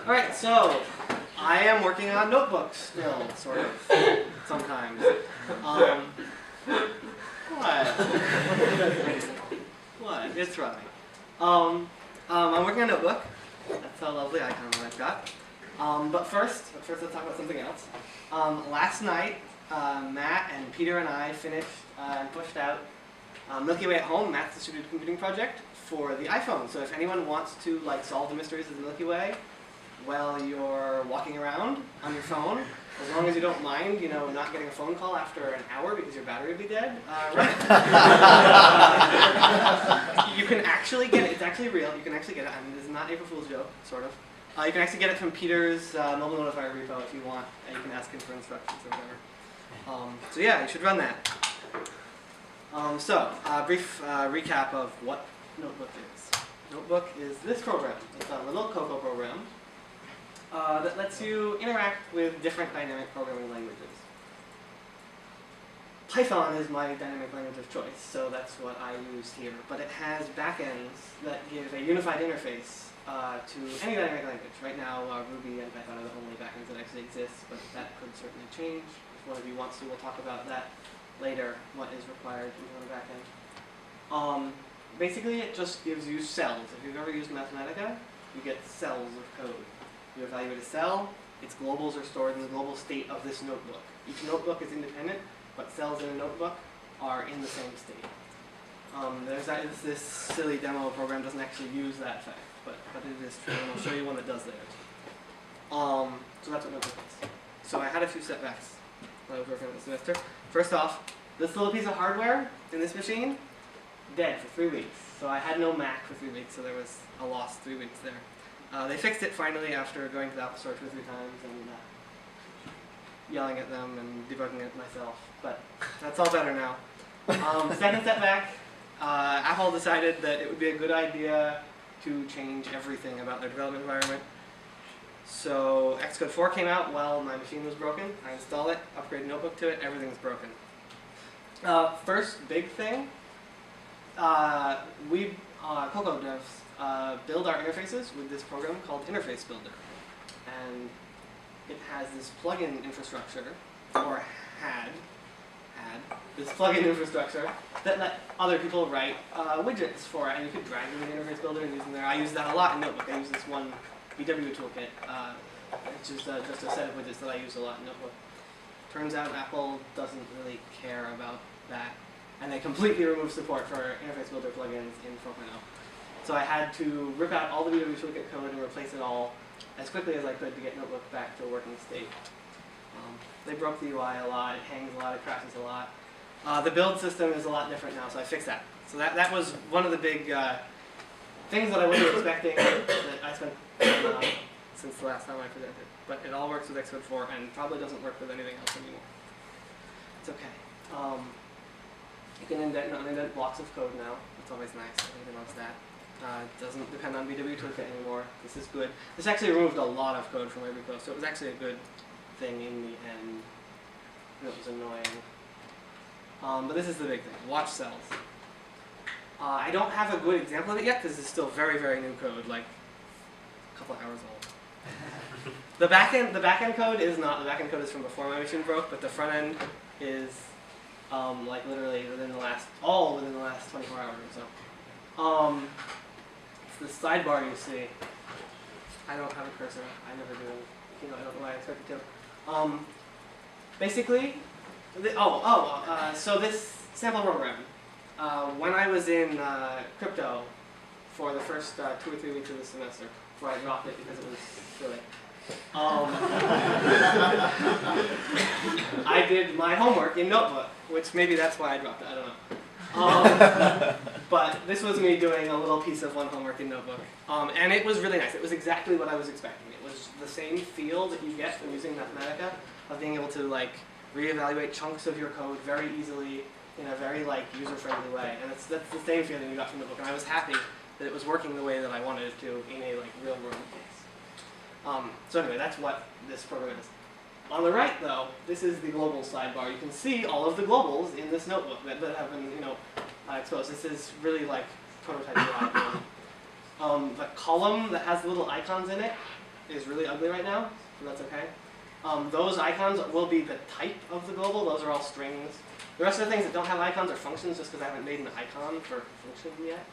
Alright, so I am working on notebooks still, sort of, sometimes. What? What? It's running. I'm working on a notebook. That's a lovely icon that I've got. But first, let's talk about something else. Last night, Matt and Peter and I finished and pushed out Milky Way at Home, Matt's distributed computing project, for the iPhone. So if anyone wants to solve the mysteries of the Milky Way while you're walking around on your phone, as long as you don't mind, not getting a phone call after an hour because your battery will be dead, run it. You can actually get it. It's actually real. You can actually get it. I mean, this is not April Fool's joke, sort of. You can actually get it from Peter's mobile notifier repo if you want, and you can ask him for instructions or whatever. So yeah, you should run that. Brief recap of what Notebook is. Notebook is this program. It's a little Cocoa program that lets you interact with different dynamic programming languages. Python is my dynamic language of choice, so that's what I used here. But it has backends that give a unified interface to any dynamic language. Right now, Ruby and Python are the only backends that actually exist, but that could certainly change. If one of you wants to, we'll talk about that later, what is required to use on a backend. Basically, it just gives you cells. If you've ever used Mathematica, you get cells of code. You evaluate a cell, its globals are stored in the global state of this notebook. Each notebook is independent, but cells in a notebook are in the same state. This silly demo program doesn't actually use that fact, but it is true, and I'll show you one that does that. So that's what notebook is. So I had a few setbacks when I was working on this semester. First off, this little piece of hardware in this machine, dead for 3 weeks. So I had no Mac for 3 weeks, so there was a lost 3 weeks there. They fixed it finally after going to the Apple Store 2 or 3 times and yelling at them and debugging it myself. But that's all better now. Second setback, Apple decided that it would be a good idea to change everything about their development environment. So Xcode 4 came out while my machine was broken. I installed it, upgraded Notebook to it, everything's broken. First big thing, we Cocoa devs build our interfaces with this program called Interface Builder. And it has this plugin infrastructure, or had this plugin infrastructure that let other people write widgets for it. And you could drag them in the Interface Builder and use them there. I use that a lot in Notebook. I use this one VW toolkit, which is just a set of widgets that I use a lot in Notebook. Turns out Apple doesn't really care about that, and they completely removed support for Interface Builder plugins in 4.0. So I had to rip out all the VW toolkit code and replace it all as quickly as I could to get Notebook back to a working state. They broke the UI a lot, it hangs a lot, it crashes a lot. The build system is a lot different now, so I fixed that. So that was one of the big things that I wasn't expecting that I spent since the last time I presented. But it all works with Xcode 4 and probably doesn't work with anything else anymore. It's okay. You can indent and unindent blocks of code now. It's always nice. Everybody loves that. It doesn't depend on VW toolkit anymore. This is good. This actually removed a lot of code from my repo, so it was actually a good thing in the end. It was annoying. But this is the big thing. Watch cells. I don't have a good example of it yet because it's still very, very new code, like a couple hours old. The backend code is not. The backend code is from before my machine broke, but the front end is literally within the last 24 hours or so. It's the sidebar you see. I don't have a cursor. I never do. I don't know why I expected to. Basically, so this sample program. When I was in crypto for the first 2 or 3 weeks of the semester, before I dropped it because it was silly. I did my homework in Notebook, which maybe that's why I dropped it, I don't know. But this was me doing a little piece of one homework in Notebook. And it was really nice. It was exactly what I was expecting. It was the same feel that you get from using Mathematica, of being able to reevaluate chunks of your code very easily in a very user-friendly way. And that's the same feeling you got from Notebook. And I was happy that it was working the way that I wanted it to in a real-world case. So anyway, that's what this program is. On the right, though, this is the global sidebar. You can see all of the globals in this notebook that have been, exposed. This is really prototype UI. The column that has the little icons in it is really ugly right now, so that's okay. Those icons will be the type of the global. Those are all strings. The rest of the things that don't have icons are functions, just because I haven't made an icon for function yet.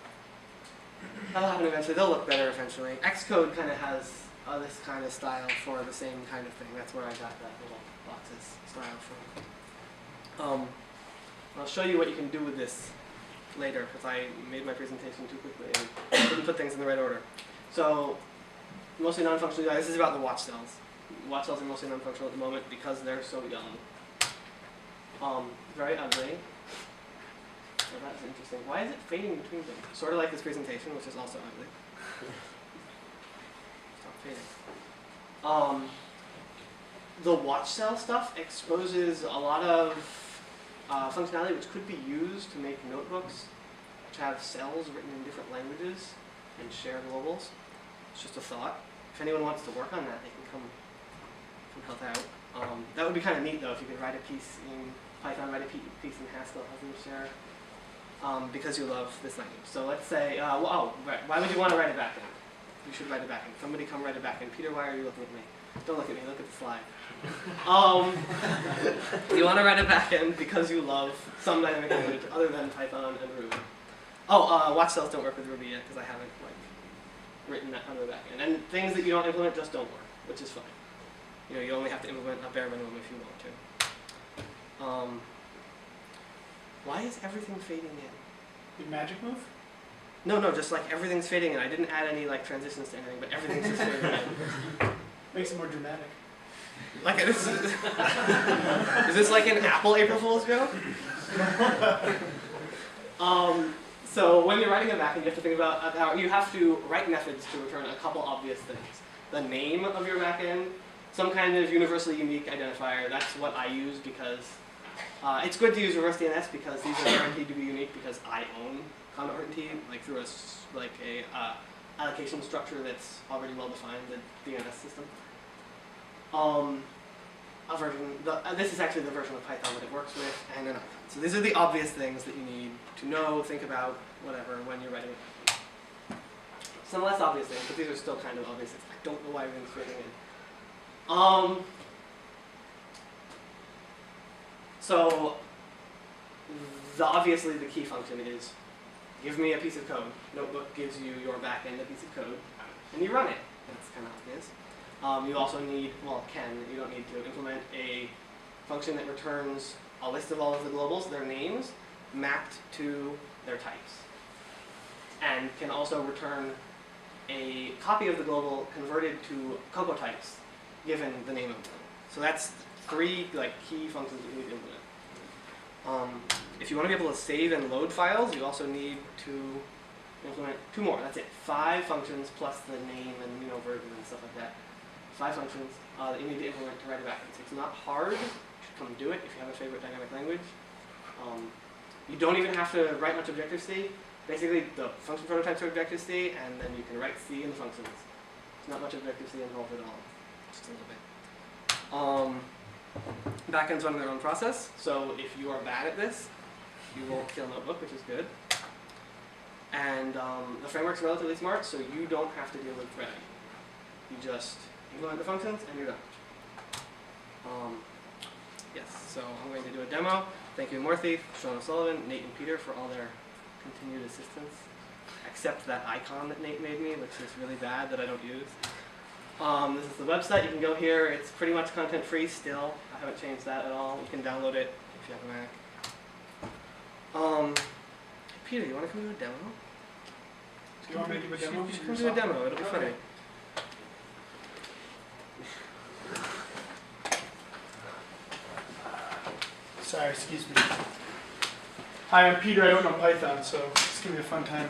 That'll happen eventually. They'll look better eventually. Xcode kind of has this kind of style for the same kind of thing. That's where I got that little boxes style from. I'll show you what you can do with this later, because I made my presentation too quickly and didn't put things in the right order. So, mostly non-functional UI. This is about the watch cells. Watch cells are mostly non-functional at the moment because they're so young. Very ugly. Oh, that's interesting. Why is it fading between them? Sort of like this presentation, which is also ugly. Stop fading. The watch cell stuff exposes a lot of functionality which could be used to make notebooks which have cells written in different languages and share globals. It's just a thought. If anyone wants to work on that, they can come help out. That would be kind of neat though if you could write a piece in Python, write a piece in Haskell, have them share, because you love this language. So let's say, why would you want to write a backend? You should write a backend. Somebody come write a backend. Peter, why are you looking at me? Don't look at me, look at the slide. You want to write a backend because you love some dynamic language other than Python and Ruby. Watch cells don't work with Ruby yet because I haven't written that on the backend. And things that you don't implement just don't work, which is fine. You only have to implement a bare minimum if you want to. Why is everything fading in? Your magic move? No, just like everything's fading in. I didn't add any transitions to anything, but everything's just fading in. Makes it more dramatic. Like this is this like an Apple April Fool's joke? So when you're writing a backend, you have to think about how you have to write methods to return a couple obvious things. The name of your backend, some kind of universally unique identifier. That's what I use because it's good to use reverse DNS because these are guaranteed to be unique because I own Horton like through a allocation structure that's already well defined, the DNS system. This is actually the version of Python that it works with, and an icon. So these are the obvious things that you need to know, think about, whatever, when you're writing it. Some less obvious things, but these are still kind of obvious things. I don't know why everything's fitting in. So, obviously the key function is, give me a piece of code. Notebook gives you your backend a piece of code, and you run it. That's kind of obvious. You also need, you don't need to implement a function that returns a list of all of the globals, their names, mapped to their types. And can also return a copy of the global converted to Cocoa types, given the name of them. So that's three key functions that you need to implement. If you want to be able to save and load files, you also need to implement two more. That's it. 5 functions plus the name and version and stuff like that. 5 functions that you need to implement to write a backend. So it's not hard. You should come do it if you have a favorite dynamic language. You don't even have to write much Objective-C. Basically, the function prototypes are Objective-C, and then you can write C in the functions. There's not much Objective-C involved at all. Just a little bit. Backends run their own process. So if you are bad at this, you won't kill Notebook, which is good. And the framework's relatively smart, so you don't have to deal with threading. You just implement the functions, and you're done. Yes, so I'm going to do a demo. Thank you, Morthy, Sean O'Sullivan, Nate, and Peter for all their continued assistance. Except that icon that Nate made me, which is really bad that I don't use. This is the website. You can go here. It's pretty much content-free still. I haven't changed that at all. You can download it if you have a Mac. Peter, you want to come do a demo? Do you want me to do a demo? You should come do a demo. It'll be funny. Sorry, excuse me. Hi, I'm Peter. I don't know Python, so it's going to be a fun time.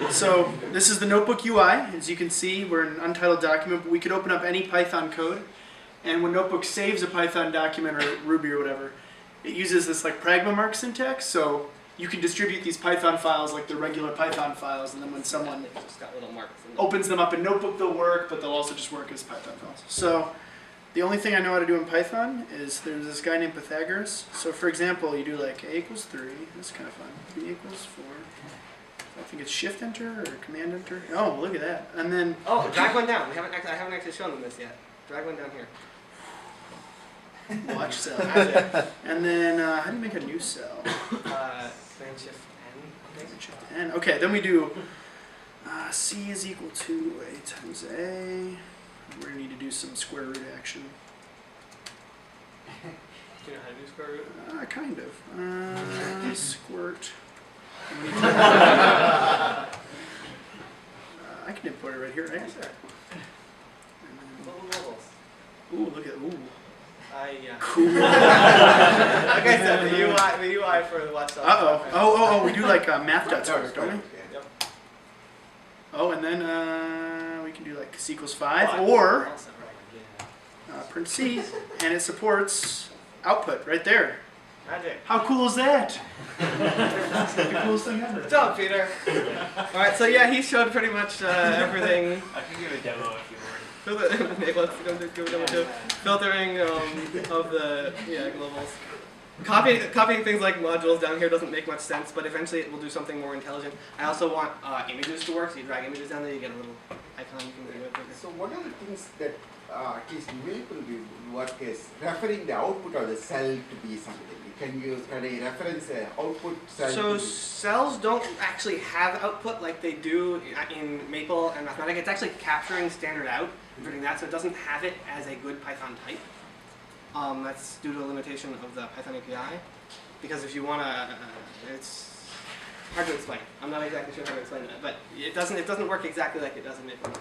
So this is the Notebook UI. As you can see, we're in an untitled document, but we could open up any Python code. And when Notebook saves a Python document or Ruby or whatever, it uses this pragma mark syntax. So you can distribute these Python files like the regular Python files, and then when someone opens them up in Notebook, they'll work, but they'll also just work as Python files. So the only thing I know how to do in Python is there's this guy named Pythagoras. So for example, you do A equals 3. That's kind of fun. B equals 4. I think it's Shift Enter or Command Enter. Oh, look at that. And then Oh, drag one down. I haven't actually shown them this yet. Drag one down here. watch cell. Magic. And then how do you make a new cell? Command Shift N. I think. Shift N. Okay, then we do C is equal to A times A. We're going to need to do some square root action. Do you know how to do square root? Kind of. Squirt. I can input it right here, right? Sure. And Little levels. then, ooh, look at ooh. Yeah. Cool. Like I said, the UI for the watch cell. Oh, we do like math.square, don't we? Yep. Oh, and then we can do like C equals 5 or Also, right, yeah. print C, and it supports output right there. Magic. How cool is that? That's like the coolest thing ever. Good job, Peter. All right, so yeah, he showed pretty much everything. I can give a demo if you want. Filtering of the globals. Copying things like modules down here doesn't make much sense, but eventually it will do something more intelligent. I also want images to work, so you drag images down there, you get a little icon you can do it. So what are the things that at least will work is referring the output of the cell to be something? Can you reference an output cell? So cells don't actually have output like they do in Maple and Mathematica. It's actually capturing standard out and putting that, so it doesn't have it as a good Python type. That's due to a limitation of the Python API. Because if you want to, it's hard to explain. I'm not exactly sure how to explain it, but it doesn't work exactly like it does in Maple and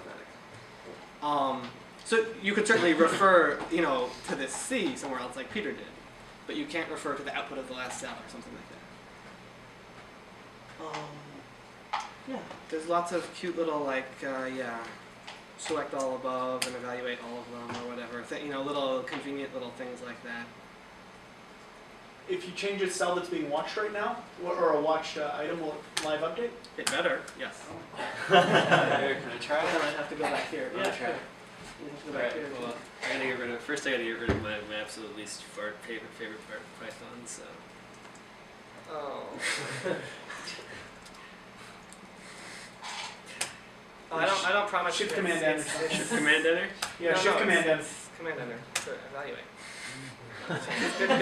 Mathematica. So you could certainly refer, to this C somewhere else like Peter did. But you can't refer to the output of the last cell or something like that. Yeah, there's lots of cute little select all above and evaluate all of them or whatever. Little convenient little things like that. If you change a cell that's being watched right now, or a watched item, will it live update? It better, yes. Can I try Then it? I'd have to go back here. Yeah, sure. You have to go back Alright, here. well, I gotta get rid of, first I gotta get rid of my absolute least favorite part of Python, so. Oh. I don't promise. Shift it's- Command it's- Enter. it's- Shift Command Enter? Yeah, No, Shift no, Command Enter. it's Command Enter. So evaluate. That's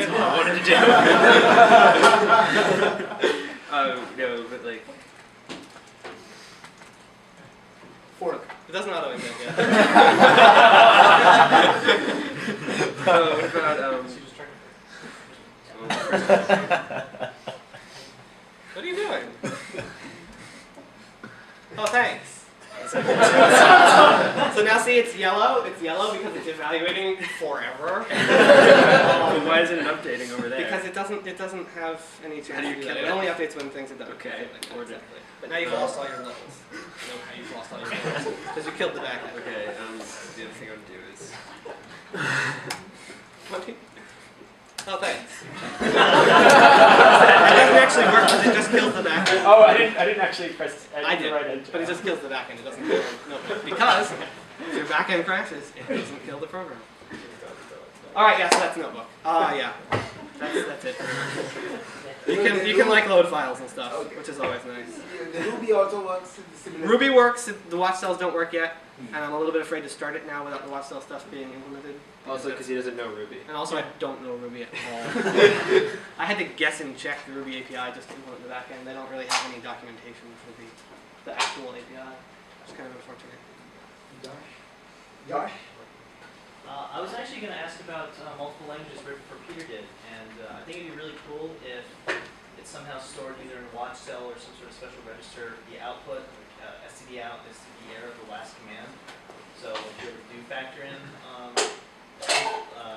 what I wanted to do. No, but like, Fork. It doesn't auto indent yet. what about, What are you doing? Oh, thanks. So now see, it's yellow. It's yellow because it's evaluating forever. why isn't it updating over there? Because it doesn't have any chance How do you to do kill that. it? It only updates when things are done. Okay, Like that, or exactly. But now you've lost all your levels. You know how you've lost all your levels because you killed the back end. Okay, the other thing I would do is, What? Oh, thanks. It doesn't actually work because it just kills the back end. Oh, I didn't actually press I did, but it just kills the back end. It doesn't kill notebook. Because if your back end crashes, it doesn't kill the program. All right, yeah, so that's notebook. Yeah, that's it. You can like load files and stuff, which is always nice. The Ruby also works similar. Ruby works. The watch cells don't work yet, and I'm a little bit afraid to start it now without the watch cell stuff being implemented. also because he doesn't know Ruby. And also, I don't know Ruby at all. I had to guess and check the Ruby API just to implement the backend. They don't really have any documentation for the actual API, which is kind of unfortunate. Josh? I was actually going to ask about multiple languages for Peter did, and I think it'd be really cool if it's somehow stored either in a watch cell or some sort of special register. The output, std out, std error, the last command. So if you ever do factor in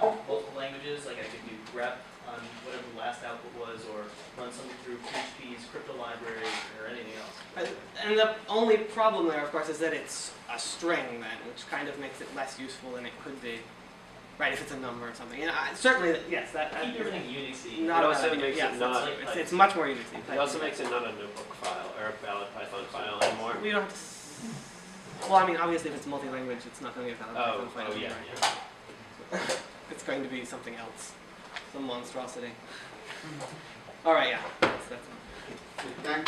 multiple languages, like I could do grep on whatever the last output was, or run something through PHP's crypto library or anything else. And the only problem there, of course, is that it's a string then, which kind of makes it less useful than it could be. Right, if it's a number or something. Certainly, yes, that Keep everything Unixy. not It a also bad idea. makes Yes, it that's not- right. It's much more Unixy. It also makes it not a notebook file or a valid Python file anymore. We don't have to. Well, I mean, obviously, if it's multi-language, it's not going to be a valid Python file. Oh yeah. anymore. It's going to be something else, some monstrosity. All right, yeah, that's Thank